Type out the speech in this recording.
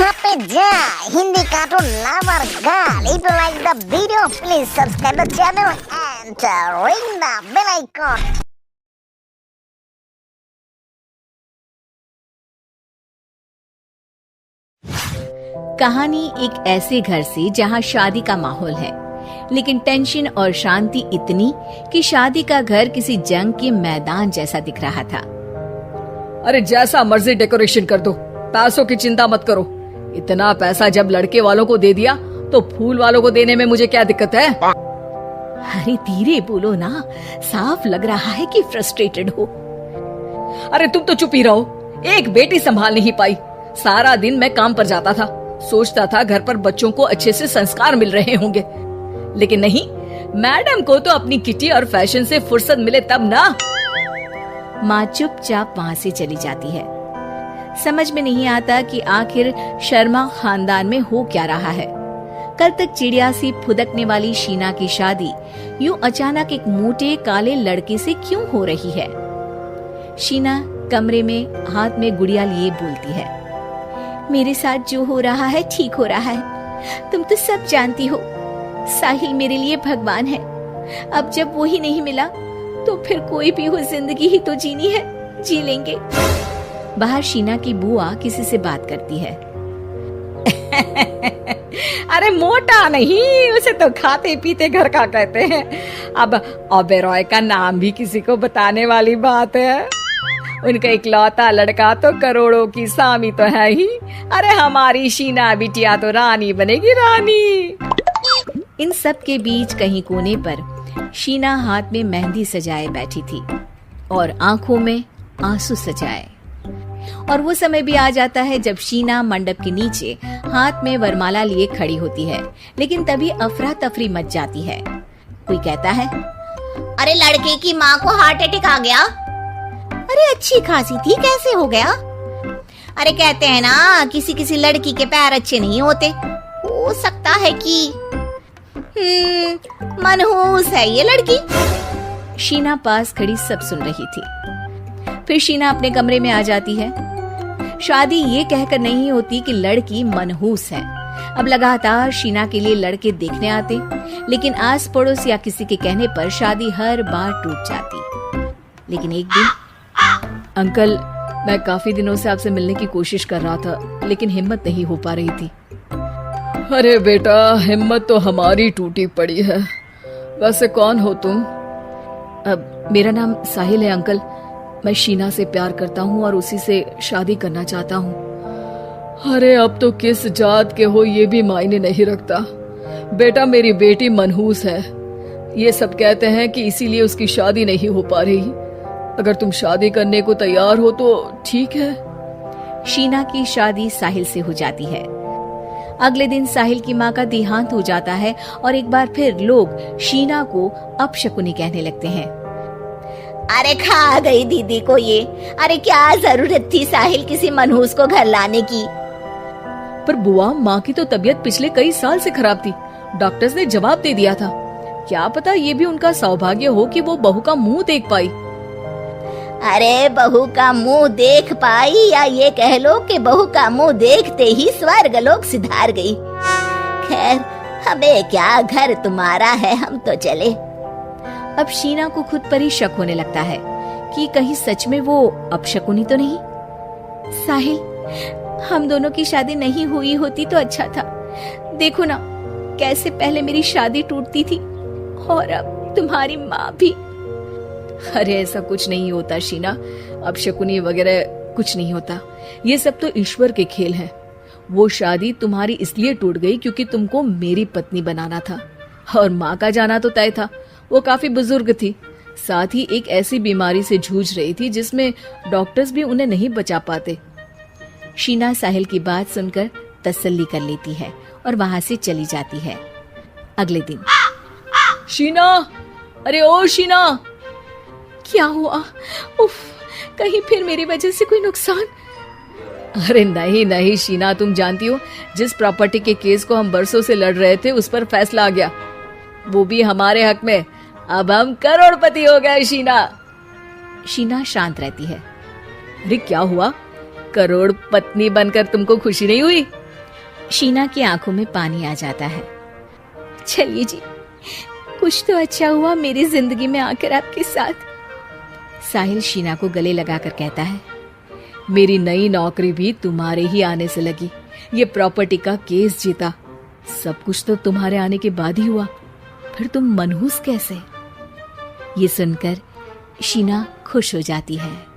Happy Jai Hindi cartoon lover girl. If you like the video, please subscribe the channel and ring the bell icon. कहानी एक ऐसे घर से जहाँ शादी का माहौल है, लेकिन टेंशन और शांति इतनी कि शादी का घर किसी जंग के मैदान जैसा दिख रहा था। अरे जैसा मर्जी डेकोरेशन कर दो, पैसों की चिंता मत करो। इतना पैसा जब लड़के वालों को दे दिया तो फूल वालों को देने में मुझे क्या दिक्कत है? अरे धीरे बोलो ना, साफ लग रहा है कि फ्रस्ट्रेटेड हो। अरे तुम तो चुप ही रहो। एक बेटी संभाल नहीं पाई। सारा दिन मैं काम पर जाता था, सोचता था घर पर बच्चों को अच्छे से संस्कार मिल रहे होंगे, लेकिन नहीं, मैडम को तो अपनी किटी और फैशन से फुर्सत मिले तब ना। माँ चुपचाप वहाँ से चली जाती है। समझ में नहीं आता कि आखिर शर्मा खानदान में हो क्या रहा है। कल तक चिड़िया सी फुदकने वाली शीना की शादी यूं अचानक एक मोटे काले लड़के से क्यों हो रही है? शीना कमरे में हाथ में गुड़िया लिए बोलती है, मेरे साथ जो हो रहा है ठीक हो रहा है। तुम तो सब जानती हो, साहिल मेरे लिए भगवान है। अब जब वो ही नहीं मिला तो फिर कोई भी हो, जिंदगी ही तो जीनी है, जी लेंगे। बाहर शीना की बुआ किसी से बात करती है। अरे मोटा नहीं, उसे तो खाते पीते घर का कहते हैं। अब ओबेरॉय का नाम भी किसी को बताने वाली बात है। उनका इकलौता लड़का तो करोड़ों की सामी तो है ही। अरे हमारी शीना बिटिया तो रानी बनेगी, रानी। इन सब के बीच कहीं कोने पर शीना हाथ में मेहंदी सजाए बैठी थी और आंखों में आंसू सजाए। और वो समय भी आ जाता है जब शीना मंडप के नीचे हाथ में वरमाला लिए खड़ी होती है, लेकिन तभी अफरा तफरी मच जाती है। कोई कहता है, अरे लड़के की माँ को हार्ट अटैक आ गया। अरे अच्छी खासी थी, कैसे हो गया? अरे कहते हैं ना, किसी किसी लड़की के पैर अच्छे नहीं होते। हो सकता है कि मनहूस है ये लड़की। शीना पास खड़ी सब सुन रही थी। फिर शीना अपने कमरे में आ जाती है। शादी ये कहकर नहीं होती कि लड़की मनहूस है। अब लगातार शीना के लिए लड़के देखने आते, लेकिन आस पड़ोस या किसी के कहने पर शादी हर बार टूट जाती। लेकिन एक दिन, अंकल, मैं काफी दिनों से आपसे मिलने की कोशिश कर रहा था, लेकिन हिम्मत नहीं हो पा रही थी। अरे बेटा, हिम्मत तो हमारी टूटी पड़ी है। वैसे कौन हो तुम? अब मेरा नाम साहिल है अंकल। मैं शीना से प्यार करता हूँ और उसी से शादी करना चाहता हूँ। अरे अब तो किस जात के हो ये भी मायने नहीं रखता। बेटा, मेरी बेटी मनहूस है। ये सब कहते हैं कि इसीलिए उसकी शादी नहीं हो पा रही। अगर तुम शादी करने को तैयार हो तो ठीक है। शीना की शादी साहिल से हो जाती है। अगले दिन साहिल की माँ का देहांत हो जाता है और एक बार फिर लोग शीना को अपशकुनी कहने लगते हैं। अरे खा गई दीदी को ये। अरे क्या जरूरत थी साहिल किसी मनहूस को घर लाने की? पर बुआ, माँ की तो तबीयत पिछले कई साल से खराब थी। डॉक्टर्स ने जवाब दे दिया था। क्या पता ये भी उनका सौभाग्य हो कि वो बहू का मुंह देख पाई। अरे बहू का मुंह देख पाई, या ये कह लो कि बहू का मुंह देखते ही स्वर्ग लोक सिधार गई। खैर, हमें क्या, घर तुम्हारा है, हम तो चले। अब शीना को खुद पर ही शक होने लगता है कि कहीं सच में वो अपशकुनी तो नहीं। साहिल, हम दोनों की शादी नहीं हुई होती तो अच्छा था। देखो ना, कैसे पहले मेरी शादी टूटती थी और अब तुम्हारी माँ भी। अरे ऐसा कुछ नहीं होता शीना, अपशकुनी वगैरह कुछ नहीं होता। ये सब तो ईश्वर के खेल हैं। वो शादी तुम्हारी इसलिए टूट गई क्योंकि तुमको मेरी पत्नी बनाना था, और माँ का जाना तो तय था। वो काफी बुजुर्ग थी, साथ ही एक ऐसी बीमारी से जूझ रही थी जिसमें डॉक्टर्स भी उन्हें नहीं बचा पाते। शीना साहिल की बात सुनकर तसल्ली कर लेती है और वहाँ से चली जाती है। अगले दिन, शीना, अरे ओ शीना। क्या हुआ? उफ, कहीं फिर मेरी वजह से कोई नुकसान? अरे नहीं नहीं शीना, तुम जानती हो, जिस प्रॉपर्टी के केस को हम बरसों से लड़ रहे थे उस पर फैसला आ गया, वो भी हमारे हक में। अब हम करोड़पति हो गए शीना। शीना शांत रहती है। अरे क्या हुआ? करोड़ पत्नी बनकर तुमको खुशी नहीं हुई? शीना की आंखों में पानी आ जाता है। चलिए जी, कुछ तो अच्छा हुआ मेरी जिंदगी में आकर आपके साथ। साहिल शीना को गले लगाकर कहता है, मेरी नई नौकरी भी तुम्हारे ही आने से लगी, ये प्रॉपर्टी का केस जीता, सब कुछ तो तुम्हारे आने के बाद ही हुआ, फिर तुम मनहूस कैसे? ये सुनकर शीना खुश हो जाती है।